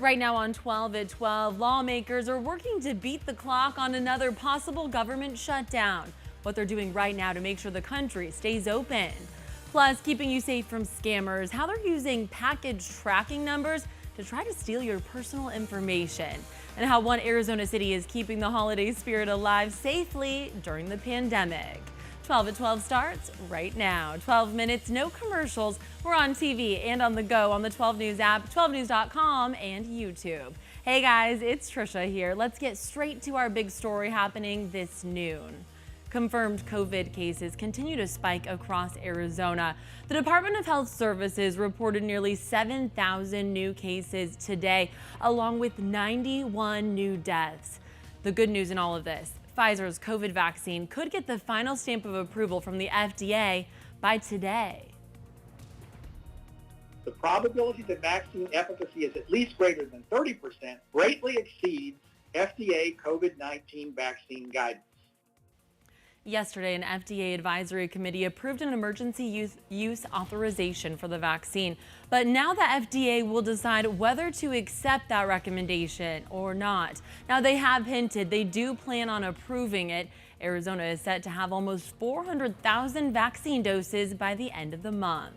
Right now on 12 at 12, lawmakers are working to beat the clock on another possible government shutdown. What they're doing right now to make sure the country stays open. Plus, keeping you safe from scammers, how they're using package tracking numbers to try to steal your personal information, and how one Arizona city is keeping the holiday spirit alive safely during the pandemic. 12 at 12 starts right now. 12 minutes, no commercials. We're on TV and on the go on the 12 News app, 12news.com, and YouTube. Hey guys, it's Trisha here. Let's get straight to our big story happening this noon. Confirmed COVID cases continue to spike across Arizona. The Department of Health Services reported nearly 7,000 new cases today, along with 91 new deaths. The good news in all of this: Pfizer's COVID vaccine could get the final stamp of approval from the FDA by today. The probability that vaccine efficacy is at least greater than 30% greatly exceeds FDA COVID-19 vaccine guidance. Yesterday, an FDA advisory committee approved an emergency use authorization for the vaccine. But now the FDA will decide whether to accept that recommendation or not. Now, they have hinted they do plan on approving it. Arizona is set to have almost 400,000 vaccine doses by the end of the month.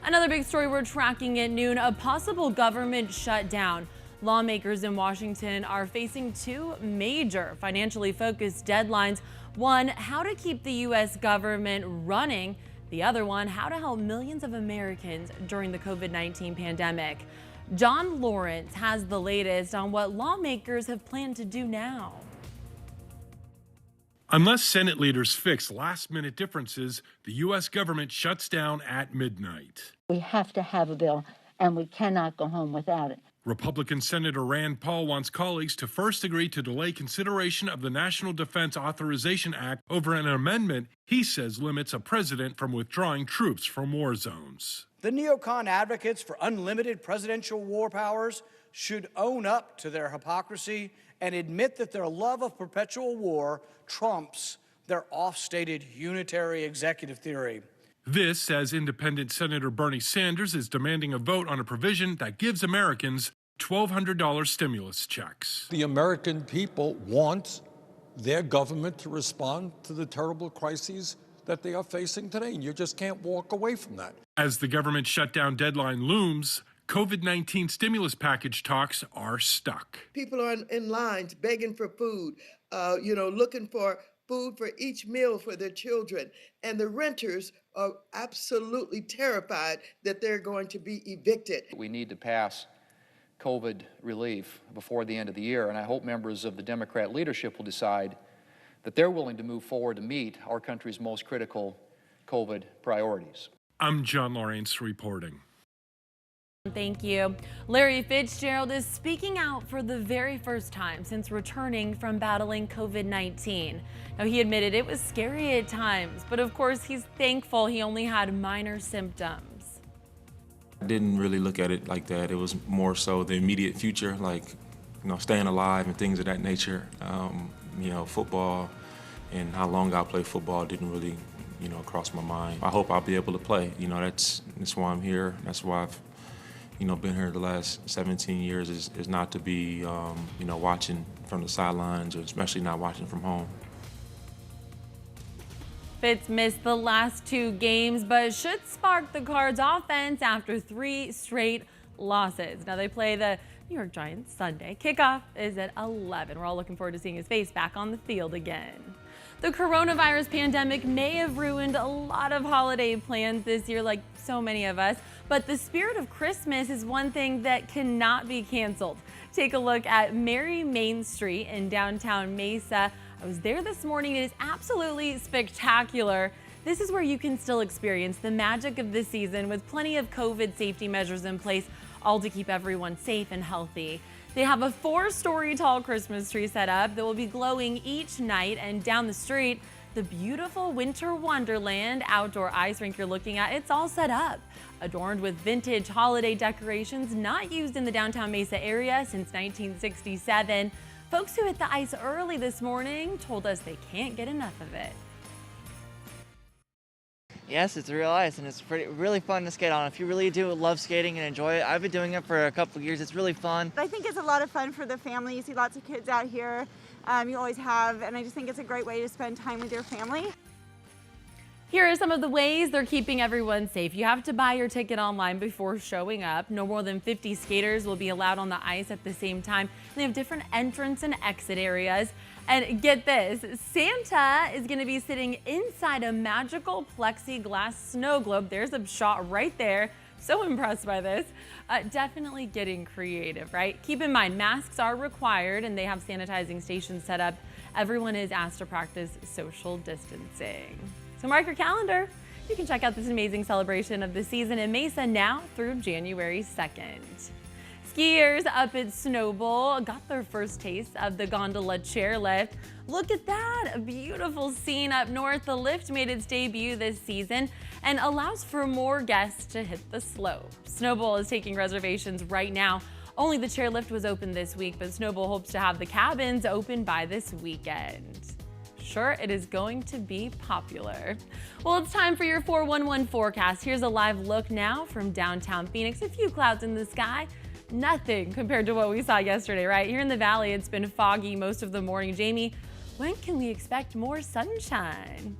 Another big story we're tracking at noon: a possible government shutdown. Lawmakers in Washington are facing two major financially focused deadlines. One, how to keep the U.S. government running. The other one, how to help millions of Americans during the COVID-19 pandemic. John Lawrence has the latest on what lawmakers have planned to do now. Unless Senate leaders fix last-minute differences, the U.S. government shuts down at midnight. We have to have a bill, and we cannot go home without it. Republican Senator Rand Paul wants colleagues to first agree to delay consideration of the National Defense Authorization Act over an amendment he says limits a president from withdrawing troops from war zones. The neocon advocates for unlimited presidential war powers should own up to their hypocrisy and admit that their love of perpetual war trumps their oft-stated unitary executive theory. This, as independent Senator Bernie Sanders is demanding a vote on a provision that gives Americans $1,200 stimulus checks. The American people want their government to respond to the terrible crises that they are facing today, and you just can't walk away from that. As the government shutdown deadline looms, COVID-19 stimulus package talks are stuck. People are in lines begging for food, looking for food for each meal for their children. And the renters are absolutely terrified that they're going to be evicted. We need to pass COVID relief before the end of the year, and I hope members of the Democrat leadership will decide that they're willing to move forward to meet our country's most critical COVID priorities. I'm John Lawrence reporting. Thank you. Larry Fitzgerald is speaking out for the very first time since returning from battling COVID-19. Now, he admitted it was scary at times, but of course he's thankful he only had minor symptoms. I didn't really look at it like that. It was more so the immediate future, like, staying alive and things of that nature. Football and how long I'll play football didn't really, cross my mind. I hope I'll be able to play. That's why I'm here. That's why I've been here the last 17 years is not to be, watching from the sidelines, or especially not watching from home. Fitz missed the last two games, but should spark the Cards offense after 3 straight losses. Now they play the New York Giants Sunday. Kickoff is at 11. We're all looking forward to seeing his face back on the field again. The coronavirus pandemic may have ruined a lot of holiday plans this year, like so many of us, but the spirit of Christmas is one thing that cannot be canceled. Take a look at Merry Main Street in downtown Mesa. I was there this morning. It is absolutely spectacular. This is where you can still experience the magic of this season with plenty of COVID safety measures in place, all to keep everyone safe and healthy. They have a 4-story tall Christmas tree set up that will be glowing each night, and down the street, the beautiful winter wonderland outdoor ice rink you're looking at, it's all set up, adorned with vintage holiday decorations not used in the downtown Mesa area since 1967. Folks who hit the ice early this morning told us they can't get enough of it. Yes, it's real ice, and it's really fun to skate on. If you really do love skating and enjoy it, I've been doing it for a couple of years. It's really fun. I think it's a lot of fun for the family. You see lots of kids out here. You always have, and I just think it's a great way to spend time with your family. Here are some of the ways they're keeping everyone safe. You have to buy your ticket online before showing up. No more than 50 skaters will be allowed on the ice at the same time. They have different entrance and exit areas. And get this, Santa is going to be sitting inside a magical plexiglass snow globe. There's a shot right there. So impressed by this. Definitely getting creative, right? Keep in mind, masks are required and they have sanitizing stations set up. Everyone is asked to practice social distancing. So mark your calendar. You can check out this amazing celebration of the season in Mesa now through January 2nd. Skiers up at Snowbowl got their first taste of the gondola chairlift. Look at that, a beautiful scene up north. The lift made its debut this season and allows for more guests to hit the slope. Snowbowl is taking reservations right now. Only the chairlift was open this week, but Snowbowl hopes to have the cabins open by this weekend. Sure, it is going to be popular. Well, it's time for your 411 forecast. Here's a live look now from downtown Phoenix. A few clouds in the sky. Nothing compared to what we saw yesterday, right? Here in the valley, it's been foggy most of the morning. Jamie, when can we expect more sunshine?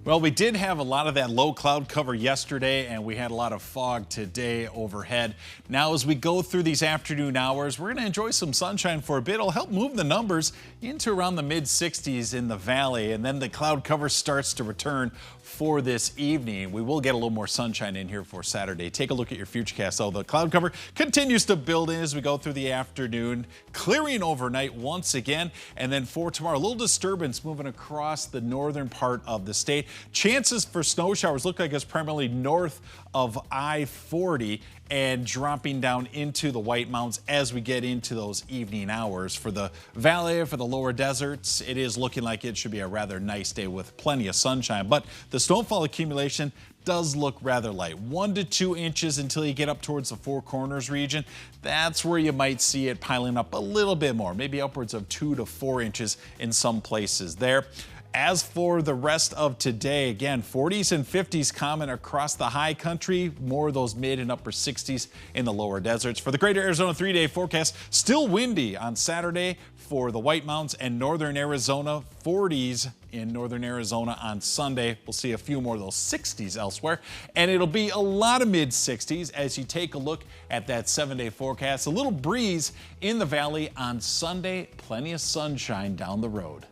Well, we did have a lot of that low cloud cover yesterday, and we had a lot of fog today overhead. Now, as we go through these afternoon hours, we're going to enjoy some sunshine for a bit. It'll help move the numbers into around the mid-60s in the valley, and then the cloud cover starts to return for this evening. We will get a little more sunshine in here for Saturday. Take a look at your futurecast. So the cloud cover continues to build in as we go through the afternoon, clearing overnight once again. And then for tomorrow, a little disturbance moving across the northern part of the state. Chances for snow showers look like it's primarily north of I-40 and dropping down into the White Mountains as we get into those evening hours. For the valley, for the lower deserts, it is looking like it should be a rather nice day with plenty of sunshine. But the snowfall accumulation does look rather light. 1 to 2 inches until you get up towards the Four Corners region. That's where you might see it piling up a little bit more, maybe upwards of 2 to 4 inches in some places there. As for the rest of today, again, 40s and 50s common across the high country, more of those mid and upper 60s in the lower deserts. For the greater Arizona 3-day forecast, still windy on Saturday for the White Mountains and northern Arizona, 40s in northern Arizona on Sunday. We'll see a few more of those 60s elsewhere, and it'll be a lot of mid 60s as you take a look at that 7-day forecast. A little breeze in the valley on Sunday, plenty of sunshine down the road.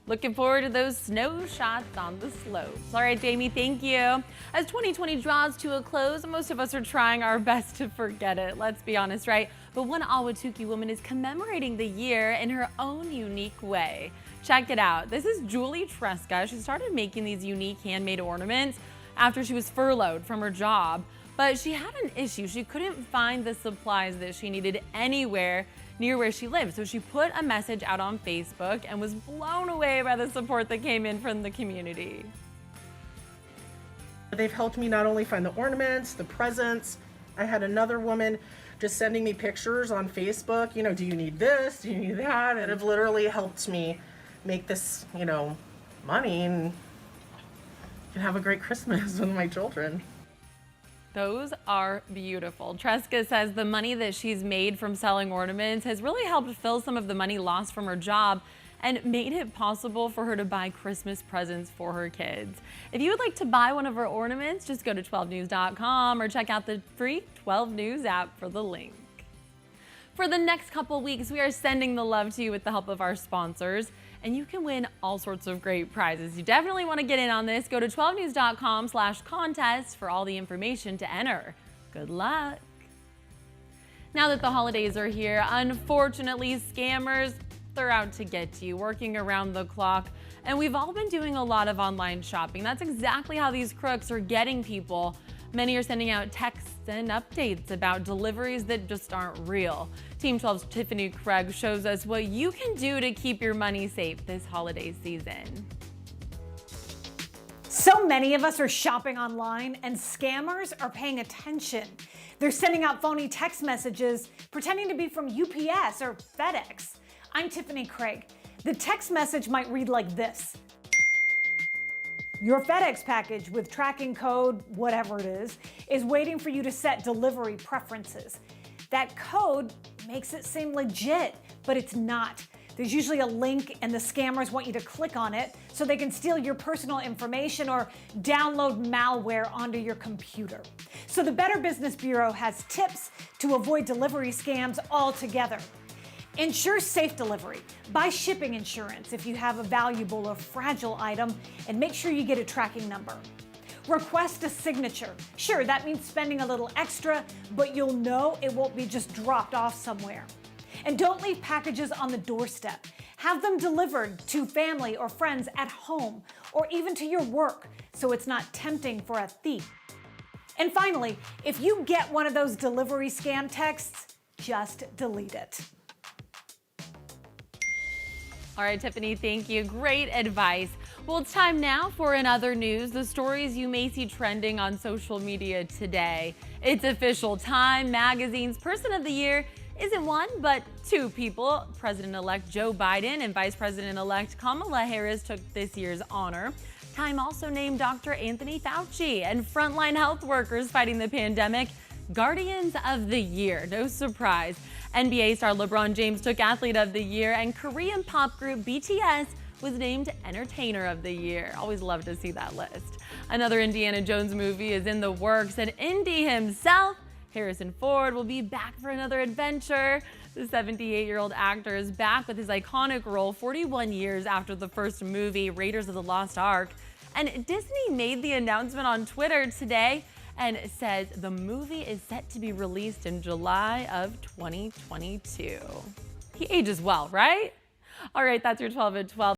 Looking forward to those snow shots on the slopes. All right, Jamie, thank you. As 2020 draws to a close, most of us are trying our best to forget it. Let's be honest, right? But one Ahwatukee woman is commemorating the year in her own unique way. Check it out. This is Julie Tresca. She started making these unique handmade ornaments after she was furloughed from her job. But she had an issue. She couldn't find the supplies that she needed anywhere near where she lives. So she put a message out on Facebook and was blown away by the support that came in from the community. They've helped me not only find the ornaments, the presents. I had another woman just sending me pictures on Facebook, you know, do you need this? Do you need that? And it have literally helped me make this, you know, money and can have a great Christmas with my children. Those are beautiful. Tresca says the money that she's made from selling ornaments has really helped fill some of the money lost from her job and made it possible for her to buy Christmas presents for her kids. If you would like to buy one of her ornaments, just go to 12news.com or check out the free 12 News app for the link. For the next couple weeks, we are sending the love to you with the help of our sponsors, and you can win all sorts of great prizes. You definitely want to get in on this. Go to 12news.com/contest for all the information to enter. Good luck. Now that the holidays are here, unfortunately, scammers, they're out to get you, working around the clock. And we've all been doing a lot of online shopping. That's exactly how these crooks are getting people. Many are sending out texts and updates about deliveries that just aren't real. Team 12's Tiffany Craig shows us what you can do to keep your money safe this holiday season. So many of us are shopping online and scammers are paying attention. They're sending out phony text messages pretending to be from UPS or FedEx. I'm Tiffany Craig. The text message might read like this. Your FedEx package with tracking code, whatever it is waiting for you to set delivery preferences. That code makes it seem legit, but it's not. There's usually a link and the scammers want you to click on it so they can steal your personal information or download malware onto your computer. So the Better Business Bureau has tips to avoid delivery scams altogether. Ensure safe delivery. Buy shipping insurance if you have a valuable or fragile item, and make sure you get a tracking number. Request a signature. Sure, that means spending a little extra, but you'll know it won't be just dropped off somewhere. And don't leave packages on the doorstep. Have them delivered to family or friends at home, or even to your work, so it's not tempting for a thief. And finally, if you get one of those delivery scam texts, just delete it. All right, Tiffany, thank you. Great advice. Well, it's time now for another news, the stories you may see trending on social media today. It's official. Time Magazine's Person of the Year isn't one, but two people. President-elect Joe Biden and Vice President-elect Kamala Harris took this year's honor. Time also named Dr. Anthony Fauci and frontline health workers fighting the pandemic Guardians of the Year. No surprise. NBA star LeBron James took Athlete of the Year, and Korean pop group BTS was named Entertainer of the Year. Always love to see that list. Another Indiana Jones movie is in the works, and Indy himself, Harrison Ford, will be back for another adventure. The 78-year-old actor is back with his iconic role 41 years after the first movie, Raiders of the Lost Ark. And Disney made the announcement on Twitter today and says the movie is set to be released in July of 2022. He ages well, right? All right, that's your 12 at 12.